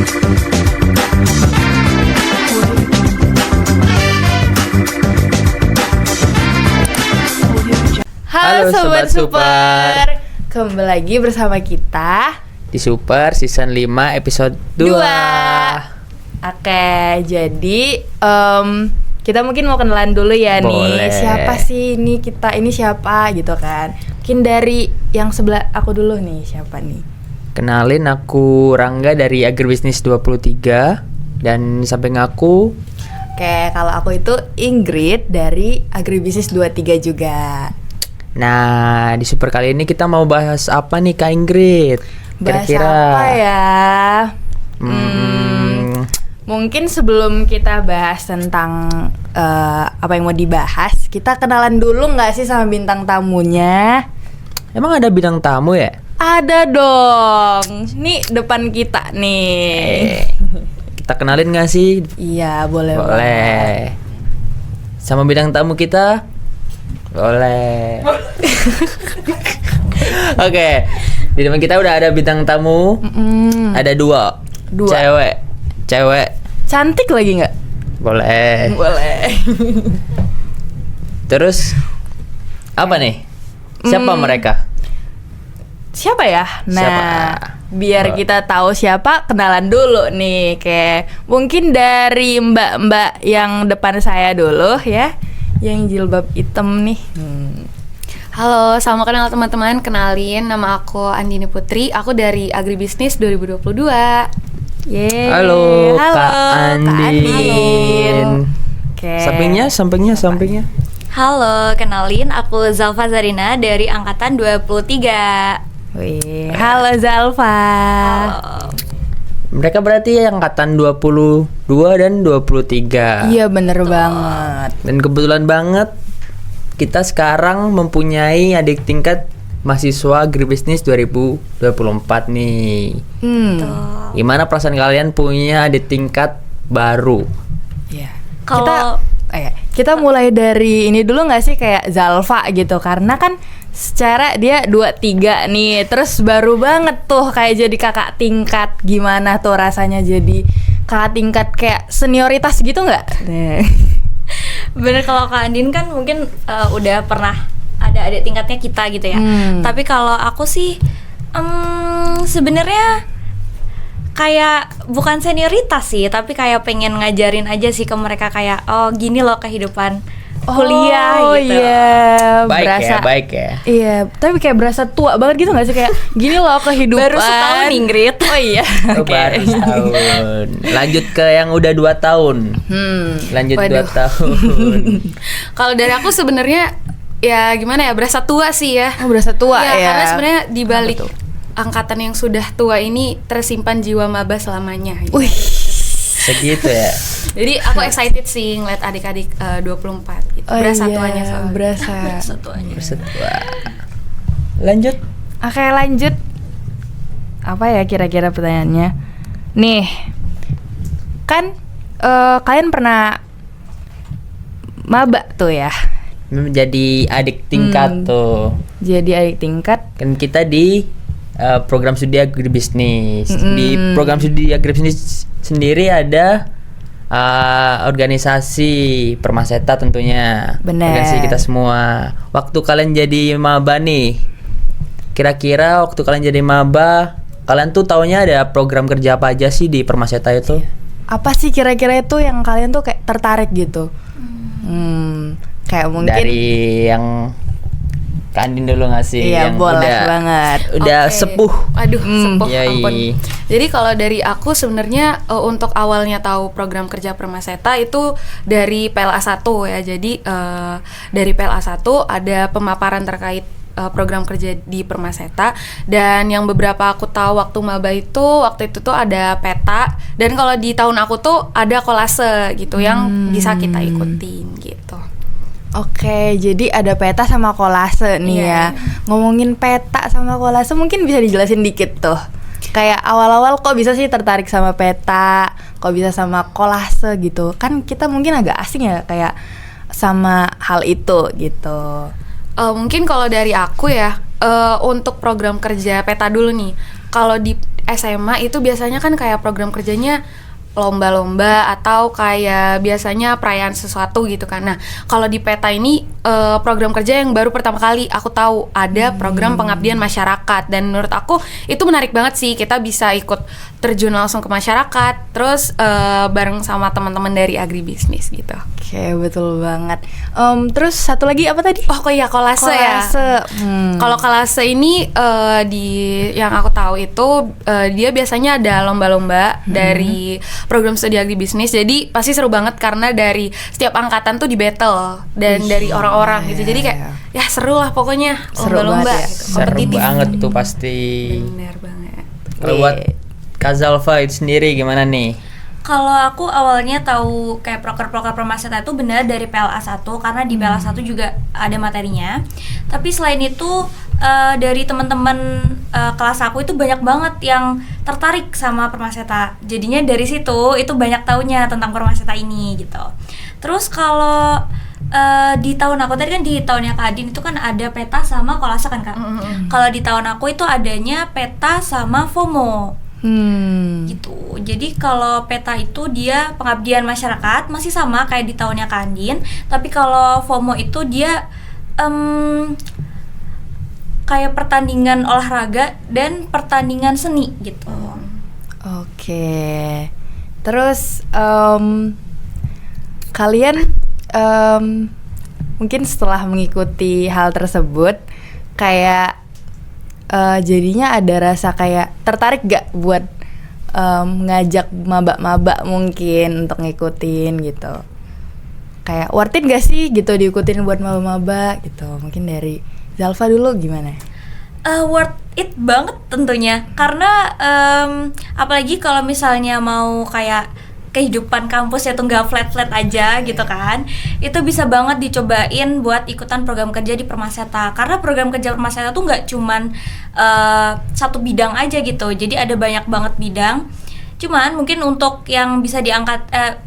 Halo Sobat Super, kembali lagi bersama kita di Super Season 5 Episode 2. Oke, jadi kita mungkin mau kenalan dulu ya. Boleh. Nih siapa sih ini kita, ini siapa gitu kan. Mungkin dari yang sebelah aku dulu nih, siapa nih? Kenalin, aku Rangga dari Agribisnis 23. Dan samping aku Oke, kalau aku itu Ingrid dari Agribisnis 23 juga. Nah, di Super kali ini kita mau bahas apa nih Kak Ingrid? Bahas Kira-kira apa ya? Mungkin sebelum kita bahas tentang apa yang mau dibahas, kita kenalan dulu nggak sih sama bintang tamunya? Emang ada bintang tamu ya? Ada dong. Nih depan kita nih. Kita kenalin nggak sih? Iya, boleh. Boleh. Sama bintang tamu kita? Boleh. Oke. Di depan kita udah ada bintang tamu. Ada dua. Cewek. Cantik lagi nggak? Boleh. Terus apa nih? Siapa mereka? Siapa ya? Nah, Siapa? biar kita tahu siapa, kenalan dulu nih. Kayak mungkin dari mbak-mbak yang depan saya dulu ya, yang jilbab hitam nih. Halo, salam kenal teman-teman. Kenalin, nama aku Andini Putri. Aku dari Agribisnis 2022. Yeay. Halo, Kak Andin. Andin. Oke. Sampingnya. Halo, kenalin aku Zalfa Zarina dari angkatan 23. Wih, halo Zalfa. Halo. Mereka berarti angkatan 22 dan 23. Iya, bener banget. Dan kebetulan banget kita sekarang mempunyai adik tingkat mahasiswa Agribisnis 2024 nih. Gimana perasaan kalian punya adik tingkat baru? Iya. Kalau Kita mulai dari ini dulu nggak sih, kayak Zalfa gitu, karena kan secara dia 23 nih, terus baru banget tuh kayak jadi kakak tingkat. Gimana tuh rasanya jadi kakak tingkat, kayak senioritas gitu nggak? bener, kalau Kak Andin kan mungkin udah pernah ada adik tingkatnya kita gitu ya. Tapi kalau aku sih sebenarnya kayak bukan senioritas sih, tapi kayak pengen ngajarin aja sih ke mereka, kayak oh gini loh kehidupan kuliah gitu. Iya, Baik ya. Iya, tapi kayak berasa tua banget gitu nggak sih, kayak gini loh kehidupan. Baru setahun Ingrid. Oh iya. Oh, baru setahun. Lanjut ke yang udah 2 tahun. Lanjut 2 Waduh. tahun. Kalau dari aku sebenarnya ya gimana ya, berasa tua sih ya. Oh, berasa tua ya. Karena sebenarnya di balik Kenapa tuh? angkatan yang sudah tua ini tersimpan jiwa maba selamanya gitu. Wih. Segitu ya. Jadi aku excited sih ngeliat adik-adik 24 gitu. Oh Berasa iya, tuanya soalnya. berasa. Berasa tuanya. Bersetua. Lanjut. Oke, lanjut. Apa ya kira-kira pertanyaannya? Nih, kan kalian pernah maba tuh ya? Menjadi adik tingkat tuh. Jadi adik tingkat. Kan kita di program studi agribisnis. Di program studi agribisnis sendiri ada organisasi Permaseta tentunya. Bener. Organisasi kita semua. Waktu kalian jadi maba nih, kira-kira waktu kalian jadi maba, kalian tuh taunya ada program kerja apa aja sih di Permaseta itu? Apa sih kira-kira itu yang kalian tuh kayak tertarik gitu? Kayak mungkin Dari yang Kak Andin dulu nggak sih? Iya, yang boleh banget. Udah Oke. sepuh. Aduh, sepuh, Yoi. ampun. Jadi kalau dari aku sebenarnya untuk awalnya tahu program kerja Permaseta itu dari PLA 1 ya. Jadi dari PLA 1 ada pemaparan terkait program kerja di Permaseta, dan yang beberapa aku tahu waktu maba itu waktu itu tuh ada peta, dan kalau di tahun aku tuh ada kolase gitu yang bisa kita ikutin gitu. Oke, jadi ada peta sama kolase nih ya. Ngomongin peta sama kolase, mungkin bisa dijelasin dikit tuh. Kayak awal-awal kok bisa sih tertarik sama peta, kok bisa sama kolase gitu. Kan kita mungkin agak asing ya kayak sama hal itu gitu. Mungkin kalau dari aku ya, untuk program kerja peta dulu nih. Kalau di SMA itu biasanya kan kayak program kerjanya lomba-lomba atau kayak biasanya perayaan sesuatu gitu kan. Nah, kalau di Peta ini program kerja yang baru pertama kali aku tahu ada program pengabdian masyarakat, dan menurut aku itu menarik banget sih. Kita bisa ikut terjun langsung ke masyarakat, terus bareng sama teman-teman dari agribisnis gitu. Oke, betul banget. Terus satu lagi apa tadi? Oh, kok iya kolase ya. Kalau kolase ini di yang aku tahu itu dia biasanya ada lomba-lomba dari program studi agribisnis. Jadi pasti seru banget karena dari setiap angkatan tuh di battle dan dari orang-orang gitu. Jadi kayak ya seru lah pokoknya lomba-lomba banget ya. gitu. Seru Kompetitif. banget tuh pasti. Bener banget. Kalau buat Kak Zalfa itu sendiri gimana nih? Kalau aku awalnya tahu kayak proker-proker Permaseta itu benar dari PLA 1 karena di PLA 1 juga ada materinya. Tapi selain itu dari teman-teman kelas aku itu banyak banget yang tertarik sama Permaseta. Jadinya dari situ itu banyak taunya tentang Permaseta ini gitu. Terus kalau di tahun aku tadi kan di tahunnya Kak Adin itu kan ada peta sama kolase kan Kak. Kalau di tahun aku itu adanya peta sama FOMO. Gitu. Jadi kalau peta itu dia pengabdian masyarakat masih sama kayak di tahunnya Kak Andin, tapi kalau FOMO itu dia kayak pertandingan olahraga dan pertandingan seni gitu. Oke. Terus kalian mungkin setelah mengikuti hal tersebut kayak jadinya ada rasa kayak tertarik gak buat ngajak maba-maba mungkin untuk ngikutin gitu. Kayak worth it gak sih gitu diikutin buat maba-maba gitu. Mungkin dari Zalfa dulu gimana? Worth it banget tentunya karena apalagi kalau misalnya mau kayak kehidupan kampus ya tuh nggak flat aja gitu kan, itu bisa banget dicobain buat ikutan program kerja di Permaseta karena program kerja Permaseta tuh nggak cuman satu bidang aja gitu, jadi ada banyak banget bidang. Cuman mungkin untuk yang bisa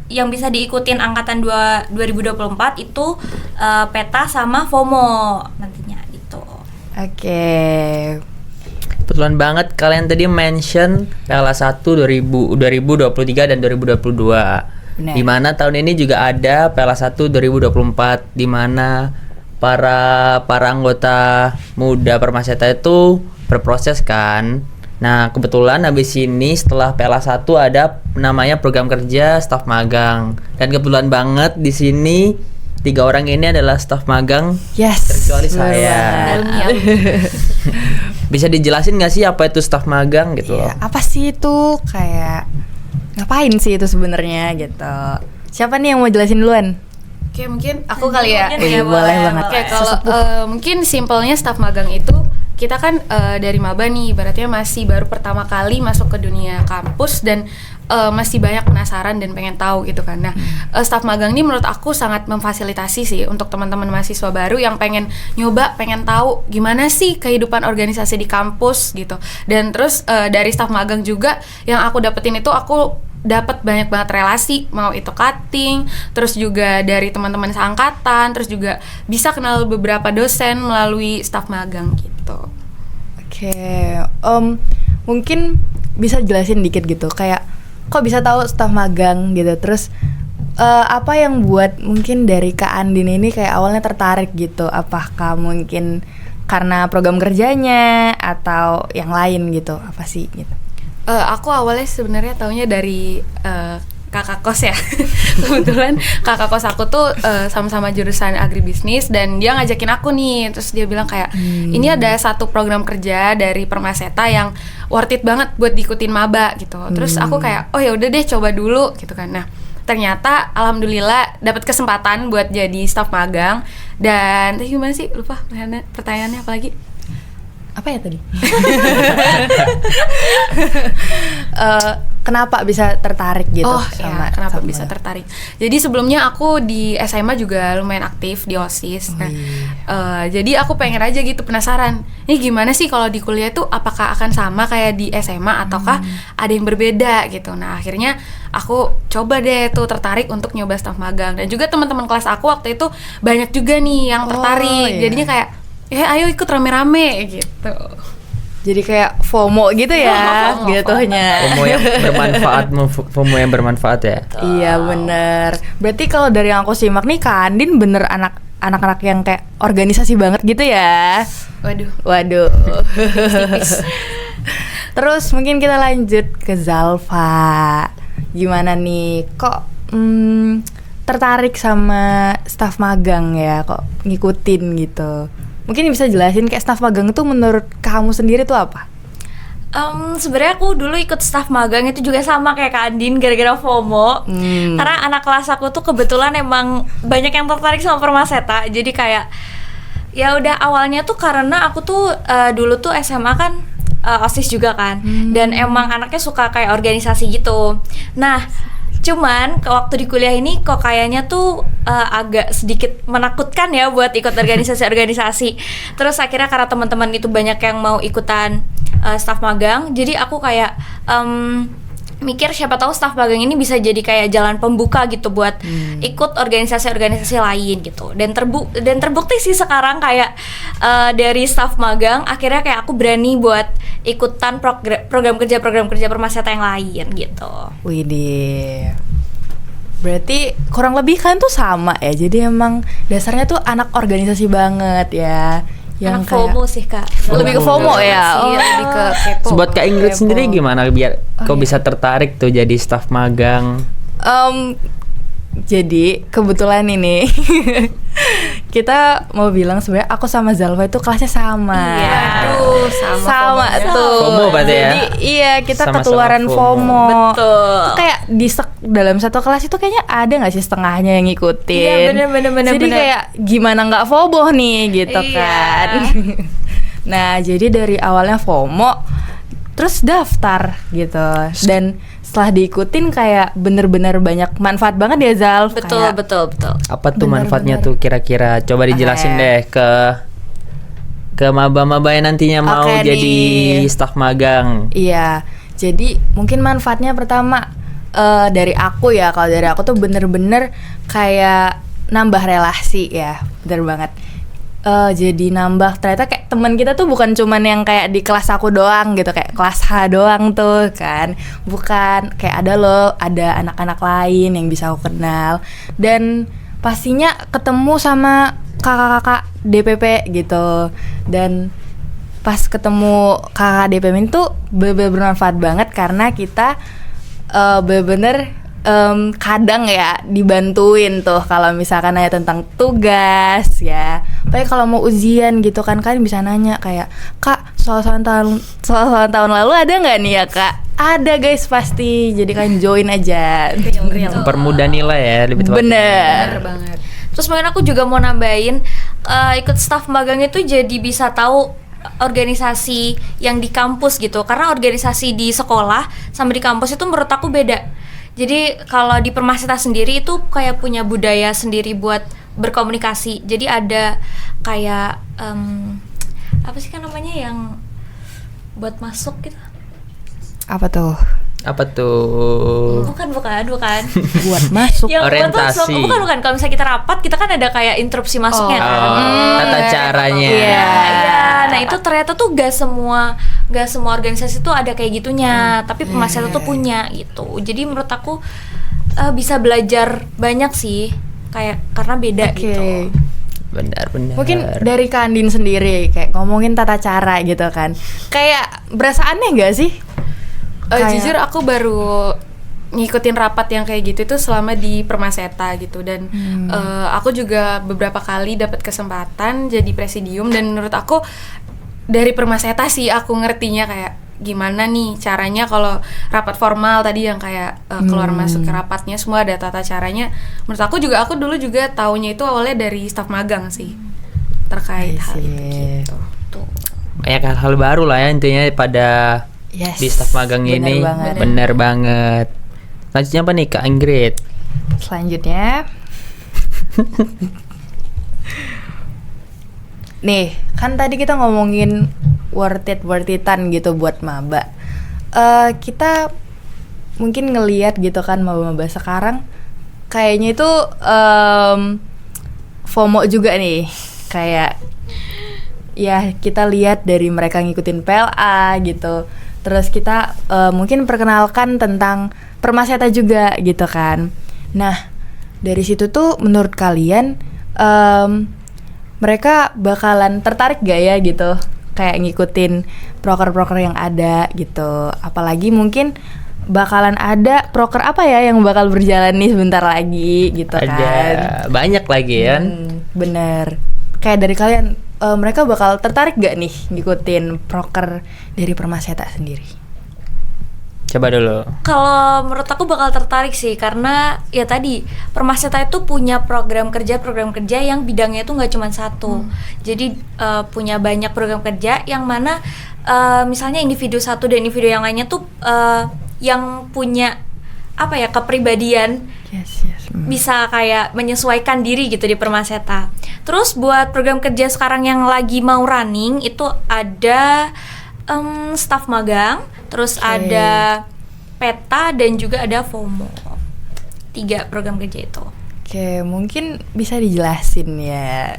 yang bisa diikutin angkatan 2024 itu peta sama FOMO nantinya gitu. Oke. Kebetulan banget kalian tadi mention PLA 1 2023 dan 2022. Benar. Di mana tahun ini juga ada PLA 1 2024 di mana para anggota muda Permaseta itu berproses kan. Nah, kebetulan habis ini setelah PLA 1 ada namanya program kerja staf magang. Dan kebetulan banget di sini 3 orang ini adalah staf magang. Yes. Terkecuali saya. Bisa dijelasin nggak sih apa itu staf magang gitu loh? Ya, apa sih itu? Kayak ngapain sih itu sebenarnya gitu? Siapa nih yang mau jelasin duluan? Oke, mungkin aku kali ya. Mungkin ya, boleh banget. Oke, kalau mungkin simpelnya staf magang itu kita kan dari maba nih, ibaratnya masih baru pertama kali masuk ke dunia kampus dan masih banyak penasaran dan pengen tahu gitu kan. Nah, staf magang ini menurut aku sangat memfasilitasi sih untuk teman-teman mahasiswa baru yang pengen nyoba, pengen tahu gimana sih kehidupan organisasi di kampus gitu. Dan terus dari staf magang juga yang aku dapetin itu aku dapat banyak banget relasi, mau itu cutting, terus juga dari teman-teman seangkatan, terus juga bisa kenal beberapa dosen melalui staf magang gitu. Oke, mungkin bisa jelasin dikit gitu, kayak kok bisa tahu staf magang gitu, terus apa yang buat mungkin dari Kak Andin ini kayak awalnya tertarik gitu, apakah mungkin karena program kerjanya atau yang lain gitu, apa sih gitu? Aku awalnya sebenarnya taunya dari kakak kos ya. Kebetulan kakak kos aku tuh sama-sama jurusan agribisnis dan dia ngajakin aku nih, terus dia bilang kayak ini ada satu program kerja dari Permaseta yang worth it banget buat diikutin maba gitu. Terus aku kayak oh ya udah deh coba dulu gitu kan. Nah, ternyata alhamdulillah dapat kesempatan buat jadi staf magang. Dan gimana sih, lupa pertanyaannya apa lagi? Apa ya tadi? Kenapa bisa tertarik gitu? Oh sama, ya, kenapa sama bisa tertarik? Jadi sebelumnya aku di SMA juga lumayan aktif di OSIS. Jadi aku pengen aja gitu, penasaran. Ini gimana sih kalau di kuliah tuh, apakah akan sama kayak di SMA ataukah ada yang berbeda gitu. Nah akhirnya aku coba deh tuh tertarik untuk nyoba staf magang. Dan juga teman-teman kelas aku waktu itu banyak juga nih yang tertarik. iya. Jadinya kayak ayo ikut rame-rame gitu. Jadi kayak FOMO gitu ya, jatuhnya. FOMO yang bermanfaat ya. Iya bener. Berarti kalau dari yang aku simak nih, Kak Andin bener anak-anak yang kayak organisasi banget gitu ya. Waduh. Terus mungkin kita lanjut ke Zalfa. Gimana nih? Kok tertarik sama staf magang ya? Kok ngikutin gitu? Mungkin bisa jelasin kayak staf magang itu menurut kamu sendiri tuh apa? Sebenarnya aku dulu ikut staf magang itu juga sama kayak Kak Andin, gara-gara FOMO. Karena anak kelas aku tuh kebetulan emang banyak yang tertarik sama Permaseta. Jadi kayak ya udah, awalnya tuh karena aku tuh dulu tuh SMA kan OSIS juga kan. Dan emang anaknya suka kayak organisasi gitu. Nah, cuman waktu di kuliah ini kok kayaknya tuh agak sedikit menakutkan ya buat ikut organisasi-organisasi. Terus akhirnya karena teman-teman itu banyak yang mau ikutan staf magang, jadi aku kayak mikir siapa tahu staf magang ini bisa jadi kayak jalan pembuka gitu buat ikut organisasi-organisasi lain gitu. Dan terbukti sih sekarang kayak dari staf magang akhirnya kayak aku berani buat ikutan program kerja Permaseta yang lain gitu. Widih. Berarti kurang lebih kalian tuh sama ya. Jadi emang dasarnya tuh anak organisasi banget ya. Anak FOMO sih Kak. Lebih ke FOMO ya. Iya, lebih ke kepo. Buat Kak Ingrid sendiri gimana biar kok bisa tertarik tuh jadi staf magang? Jadi kebetulan ini kita mau bilang sebenarnya aku sama Zalfa itu kelasnya sama. Iya. Aduh, sama tuh. FOMO berarti ya? Jadi iya, kita Sama-sama ketularan FOMO. Betul. Itu kayak dalam satu kelas itu kayaknya ada nggak sih setengahnya yang ngikutin? Iya, bener. Jadi kayak gimana nggak FOMO nih gitu kan. Nah, jadi dari awalnya FOMO, terus daftar gitu. Dan setelah diikutin kayak bener-bener banyak manfaat banget ya Zal. Betul. Apa tuh manfaatnya tuh kira-kira? Coba dijelasin deh ke maba-maba yang nantinya mau jadi staf magang. Iya, jadi mungkin manfaatnya pertama dari aku ya. Kalau dari aku tuh bener-bener kayak nambah relasi ya, bener banget. Jadi nambah, ternyata kayak teman kita tuh bukan cuman yang kayak di kelas aku doang gitu, kayak kelas H doang tuh kan, bukan, kayak ada anak-anak lain yang bisa aku kenal. Dan pastinya ketemu sama kakak-kakak DPP gitu. Dan pas ketemu kakak DPP itu bener-bener bermanfaat banget karena kita bener-bener kadang ya dibantuin tuh kalau misalkan nanya tentang tugas ya. Apalagi kalau mau ujian gitu kan, kalian bisa nanya kayak, Kak, soal tahun lalu ada nggak nih ya Kak? Ada guys pasti, jadi kalian join aja. Mempermudah nilai ya, lebih tepatnya. Bener banget. Terus mungkin aku juga mau nambahin, ikut staf magang itu jadi bisa tahu organisasi yang di kampus gitu. Karena organisasi di sekolah sama di kampus itu menurut aku beda. Jadi kalau di Permaseta sendiri itu kayak punya budaya sendiri buat berkomunikasi. Jadi ada kayak apa sih kan namanya yang buat masuk gitu? Apa tuh? Bukan. buat masuk. Yang orientasi. Bukan. Kalau misalnya kita rapat, kita kan ada kayak interupsi masuknya kan. Tata caranya. Iya. Nah itu ternyata tuh gak semua organisasi tuh ada kayak gitunya. Tapi Permaseta tuh punya gitu. Jadi menurut aku bisa belajar banyak sih. Kayak karena beda gitu. Benar. Mungkin dari Kak Andin sendiri kayak ngomongin tata cara gitu kan, kayak berasa aneh gak sih? Jujur aku baru ngikutin rapat yang kayak gitu itu selama di Permaseta gitu. Dan aku juga beberapa kali dapat kesempatan jadi presidium. Dan menurut aku dari Permaseta sih aku ngertinya kayak gimana nih caranya kalau rapat formal tadi yang kayak keluar masuk ke rapatnya semua ada tata caranya. Menurut aku dulu juga taunya itu awalnya dari staf magang sih terkait hal itu gitu. Banyak hal baru lah ya intinya pada di staf magang ini. Bener banget. Selanjutnya apa nih Kak Ingrid? Selanjutnya nih, kan tadi kita ngomongin worth it-an gitu buat maba. Kita mungkin ngelihat gitu kan maba-maba sekarang kayaknya itu FOMO juga nih. Kayak ya kita lihat dari mereka ngikutin PLA gitu. Terus kita mungkin perkenalkan tentang Permaseta juga gitu kan. Nah, dari situ tuh menurut kalian mereka bakalan tertarik gak ya gitu, kayak ngikutin proker-proker yang ada gitu. Apalagi mungkin bakalan ada proker apa ya yang bakal berjalan nih sebentar lagi gitu kan. Ada banyak lagi kan. Bener. Kayak dari kalian mereka bakal tertarik gak nih ngikutin proker dari Permaseta sendiri? Coba dulu. Kalau menurut aku bakal tertarik sih, karena ya tadi Permaseta itu punya program kerja yang bidangnya itu nggak cuma satu. Jadi punya banyak program kerja yang mana misalnya individu satu dan individu yang lainnya tuh yang punya apa ya, kepribadian Yes. bisa kayak menyesuaikan diri gitu di Permaseta. Terus buat program kerja sekarang yang lagi mau running itu ada staf magang, terus ada peta dan juga ada FOMO. 3 program kerja itu. Oke, mungkin bisa dijelasin ya.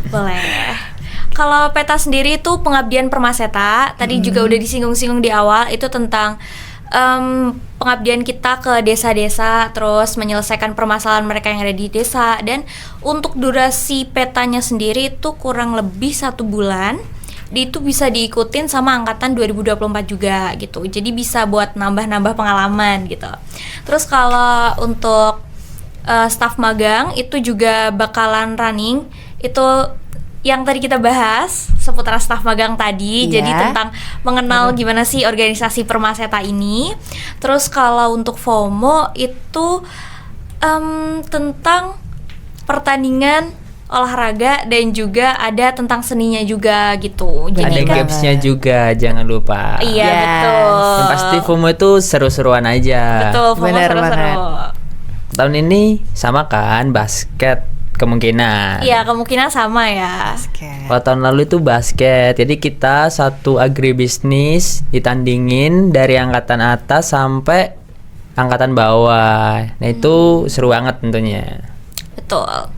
Boleh. Kalau peta sendiri itu pengabdian Permaseta. Tadi juga udah disinggung-singgung di awal, itu tentang pengabdian kita ke desa-desa, terus menyelesaikan permasalahan mereka yang ada di desa. Dan untuk durasi petanya sendiri itu kurang lebih 1 bulan. Itu bisa diikutin sama angkatan 2024 juga gitu. Jadi bisa buat nambah-nambah pengalaman gitu. Terus kalau untuk staf magang itu juga bakalan running. Itu yang tadi kita bahas seputar staf magang tadi. Iya. Jadi tentang mengenal gimana sih organisasi Permaseta ini. Terus kalau untuk FOMO itu tentang pertandingan olahraga dan juga ada tentang seninya juga gitu. Ada Jadi kan gamesnya juga, jangan lupa. iya, Yes. betul. Yang pasti FOMO itu seru-seruan aja. Betul, FOMO Bener seru-seru. banget. Tahun ini sama kan basket kemungkinan. Iya, kemungkinan sama ya. Oke. Kalau tahun lalu itu basket, jadi kita satu agribisnis ditandingin dari angkatan atas sampai angkatan bawah. Nah itu seru banget tentunya. Betul.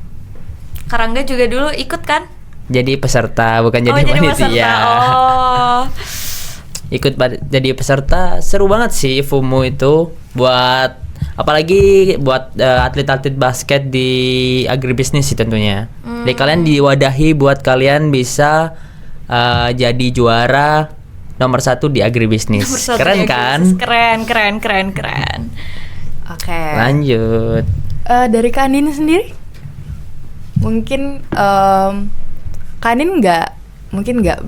Karangga juga dulu ikut kan? Jadi peserta bukan jadi jadi panitia. peserta. Oh. Jadi peserta seru banget sih FOMO itu, buat apalagi buat atlet-atlet basket di agribisnis sih tentunya. Jadi kalian diwadahi buat kalian bisa jadi juara nomor 1 di agribisnis. Nomor satu Keren di kan? agribisnis. Keren. Oke. Lanjut. Dari Kak Andin sendiri? Mungkin Kak Andin mungkin nggak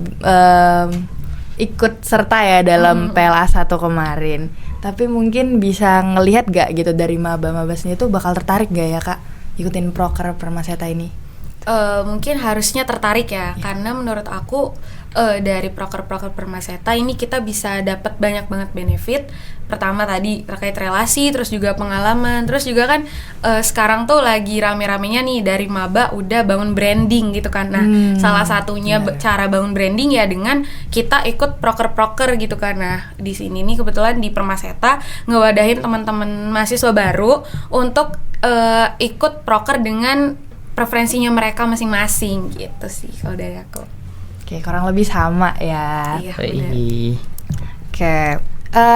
ikut serta ya dalam PLA 1 kemarin. Tapi mungkin bisa ngelihat gak gitu dari maba-maba sendiri tuh bakal tertarik gak ya Kak ikutin proker Permaseta ini? Mungkin harusnya tertarik ya, karena menurut aku dari proker-proker Permaseta ini kita bisa dapat banyak banget benefit. Pertama tadi terkait relasi, terus juga pengalaman, terus juga kan sekarang tuh lagi rame-ramenya nih dari maba udah bangun branding gitu kan. Nah, salah satunya cara bangun branding ya dengan kita ikut proker-proker gitu kan. Nah, di sini nih kebetulan di Permaseta ngewadahin teman-teman mahasiswa baru untuk ikut proker dengan preferensinya mereka masing-masing gitu sih kalau dari aku. Oke, kurang lebih sama ya. Iya, benar. Ih, Oke,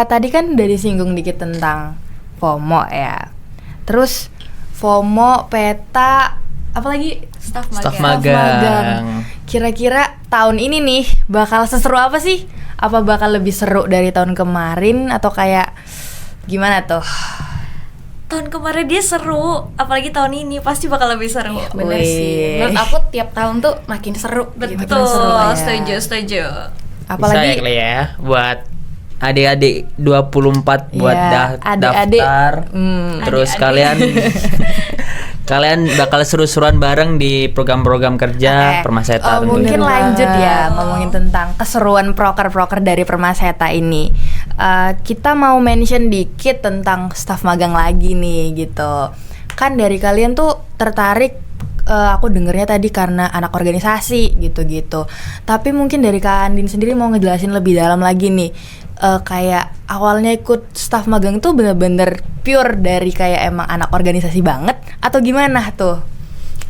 tadi kan udah disinggung dikit tentang FOMO ya. Terus FOMO, peta, apalagi Staf Staf magang. magang. Kira-kira tahun ini nih bakal seseru apa sih? Apa bakal lebih seru dari tahun kemarin atau kayak gimana tuh? Tahun kemarin dia seru, apalagi tahun ini pasti bakal lebih seru. Bener sih. Wih. Menurut aku tiap tahun tuh makin seru. Betul, gitu. seru ya. setuju. Bisa Apalagi ya, Kle, ya buat adik-adik 24 buat Iya, adik-adik. daftar. Terus Adik-adik. kalian bakal seru-seruan bareng di program-program kerja Oke. Permaseta tentunya. mungkin Bener lanjut ya banget. ngomongin tentang keseruan proker-proker dari Permaseta ini. Kita mau mention dikit tentang staf magang lagi nih gitu. Kan dari kalian tuh tertarik, aku dengernya tadi karena anak organisasi gitu-gitu. Tapi mungkin dari Kak Andin sendiri mau ngejelasin lebih dalam lagi nih. Kayak awalnya ikut staf magang tuh bener-bener pure dari kayak emang anak organisasi banget atau gimana tuh?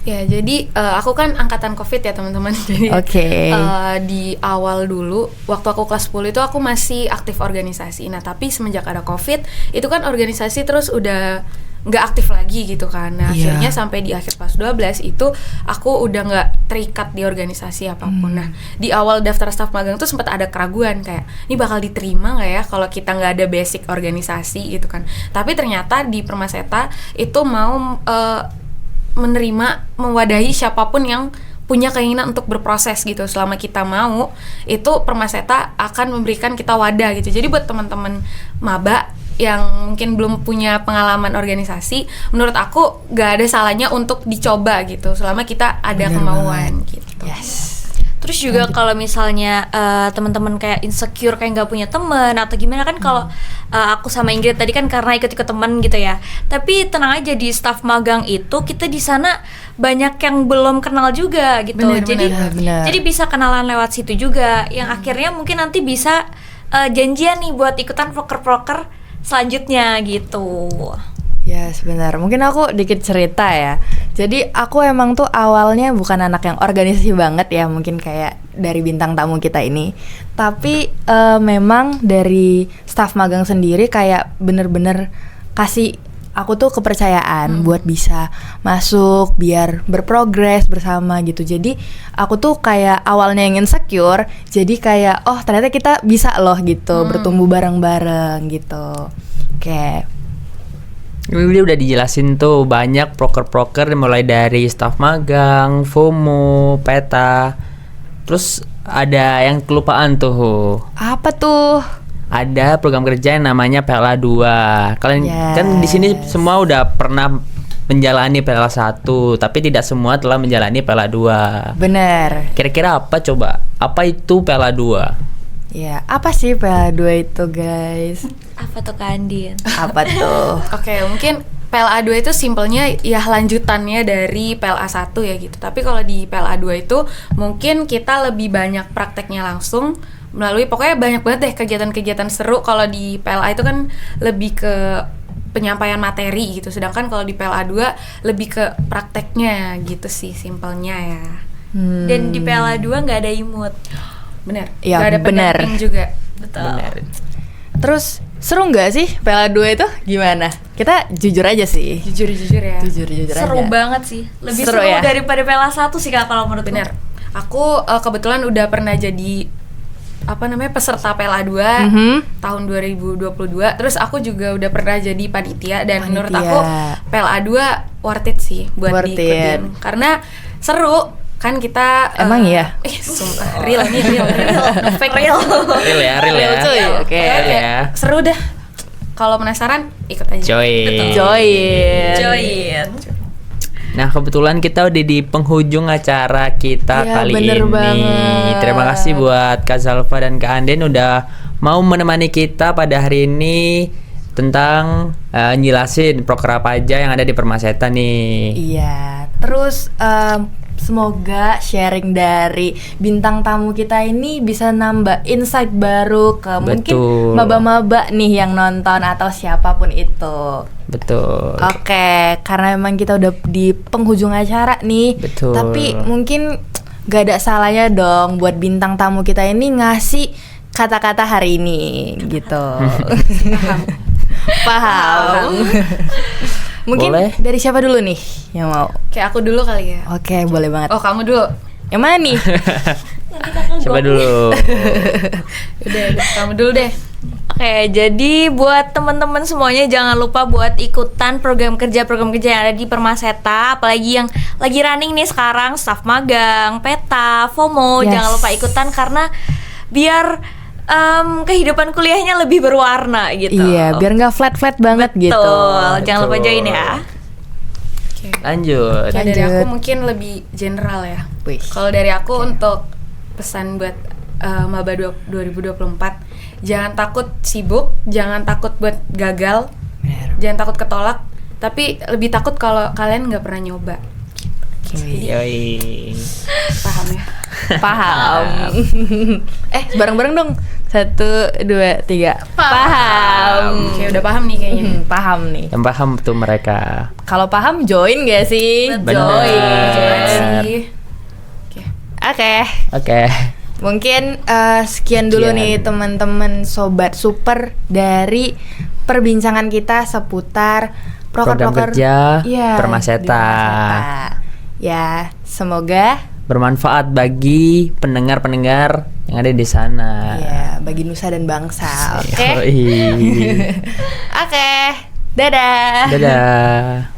Ya, jadi aku kan angkatan COVID ya teman-teman. Jadi Oke. di awal dulu, waktu aku kelas 10 itu aku masih aktif organisasi. Nah, tapi semenjak ada COVID, itu kan organisasi terus udah nggak aktif lagi gitu kan. Nah, Iya. akhirnya sampai di akhir kelas 12 itu aku udah nggak terikat di organisasi apapun. Nah, di awal daftar staf magang tuh sempat ada keraguan kayak, ini bakal diterima nggak ya kalau kita nggak ada basic organisasi gitu kan. Tapi ternyata di Permaseta itu mau menerima, mewadahi siapapun yang punya keinginan untuk berproses gitu. Selama kita mau, itu Permaseta akan memberikan kita wadah gitu. Jadi buat teman-teman maba yang mungkin belum punya pengalaman organisasi, menurut aku gak ada salahnya untuk dicoba gitu, selama kita ada Bener kemauan banget. gitu. Yes. Terus juga kalau misalnya teman-teman kayak insecure kayak nggak punya teman atau gimana kan, kalau aku sama Ingrid tadi kan karena ikut-ikut teman gitu ya. Tapi tenang aja, di staf magang itu kita di sana banyak yang belum kenal juga gitu. Bener, jadi bener. jadi bisa kenalan lewat situ juga, yang akhirnya mungkin nanti bisa janjian nih buat ikutan proker-proker selanjutnya gitu. Ya sebentar, mungkin aku dikit cerita ya. Jadi aku emang tuh awalnya bukan anak yang organisasi banget ya, mungkin kayak dari bintang tamu kita ini. Tapi memang dari staf magang sendiri kayak bener-bener kasih aku tuh kepercayaan buat bisa masuk, biar berprogres bersama gitu. Jadi aku tuh kayak awalnya yang insecure, jadi kayak oh ternyata kita bisa loh gitu, bertumbuh bareng-bareng gitu. Oke. Ini udah dijelasin tuh banyak proker-proker mulai dari staf magang, FOMO, peta. Terus ada yang kelupaan tuh. Apa tuh? Ada program kerja yang namanya PLA 2. Kalian kan di sini semua udah pernah menjalani PLA 1, tapi tidak semua telah menjalani PLA 2. Bener. Kira-kira apa coba? Apa itu PLA 2? Ya, apa sih PLA 2 itu guys? Apa tuh Kak Andin? Apa tuh? Oke, mungkin PLA 2 itu simpelnya ya lanjutannya dari PLA 1 ya gitu. Tapi kalau di PLA 2 itu mungkin kita lebih banyak prakteknya langsung melalui, pokoknya banyak banget deh kegiatan-kegiatan seru. Kalau di PLA itu kan lebih ke penyampaian materi gitu. Sedangkan kalau di PLA 2 lebih ke prakteknya gitu sih simpelnya ya. Dan di PLA 2 nggak ada imut. Bener. Ya, Gak ada bener. pendamping juga. Betul. Benar. Terus seru nggak sih PLA 2 itu? Gimana? Kita jujur aja sih. Jujur-jujur ya. Jujur Seru aja. banget sih. Lebih Seru seru ya? daripada PLA 1 sih Kak kalau menurut Bener. Aku kebetulan udah pernah jadi peserta PLA 2 Mhm. tahun 2022. Terus aku juga udah pernah jadi panitia, dan menurut Panitia. aku PLA 2 worth it sih buat Worth diikutin. it. Karena seru kan kita. Emang iya? Sumpah, real nih, real. Fake Real. Real ya, real ya. Lucu ya, oke. Real Kayak ya. seru dah. Kalau penasaran ikut aja. Join. Join. Nah, kebetulan kita udah di penghujung acara kita Iya, kali bener ini. banget. Terima kasih buat Kak Zalfa dan Kak Anden udah mau menemani kita pada hari ini tentang njelasin proker apa aja yang ada di Permaseta nih. Iya. Terus semoga sharing dari bintang tamu kita ini bisa nambah insight baru ke mungkin Betul. maba-maba nih yang nonton atau siapapun itu. Betul. Oke, karena memang kita udah di penghujung acara nih. Betul. Tapi mungkin gak ada salahnya dong buat bintang tamu kita ini ngasih kata-kata hari ini gitu. Paham. Mungkin Boleh. dari siapa dulu nih yang mau? Kayak aku dulu kali ya. Oke, boleh banget. Oh, kamu dulu. Yang mana nih? Coba dulu. Udah, kamu dulu deh. Oke, jadi buat teman-teman semuanya jangan lupa buat ikutan program kerja yang ada di Permaseta, apalagi yang lagi running nih sekarang, staf magang, peta, FOMO, Yes. jangan lupa ikutan karena biar kehidupan kuliahnya lebih berwarna gitu. Iya, biar nggak flat-flat banget gitu. Betul, jangan lupa join ya. Oke. Lanjut. Kayak dari Lanjut. aku mungkin lebih general ya. Wih. Kalau dari aku untuk pesan buat maba 2024, jangan takut sibuk, jangan takut buat gagal, Bener. jangan takut ketolak, tapi lebih takut kalau kalian nggak pernah nyoba. Yoi. Paham ya? Paham. Bareng-bareng dong. 1, 2, 3. Paham. Oke, udah paham nih kayaknya. Paham nih. Yang paham tuh mereka. Kalau paham join gak sih? Bener. Join. Sih. Oke. Oke. Mungkin sekian dulu Sekian. nih teman-teman sobat super dari perbincangan kita seputar Program proker-proker kerja iya, Permaseta. di Permaseta. Ya, semoga Bermanfaat bagi pendengar-pendengar yang ada di sana. ya bagi nusa dan bangsa. Oke. Yoi. Oke. Dadah. Dadah.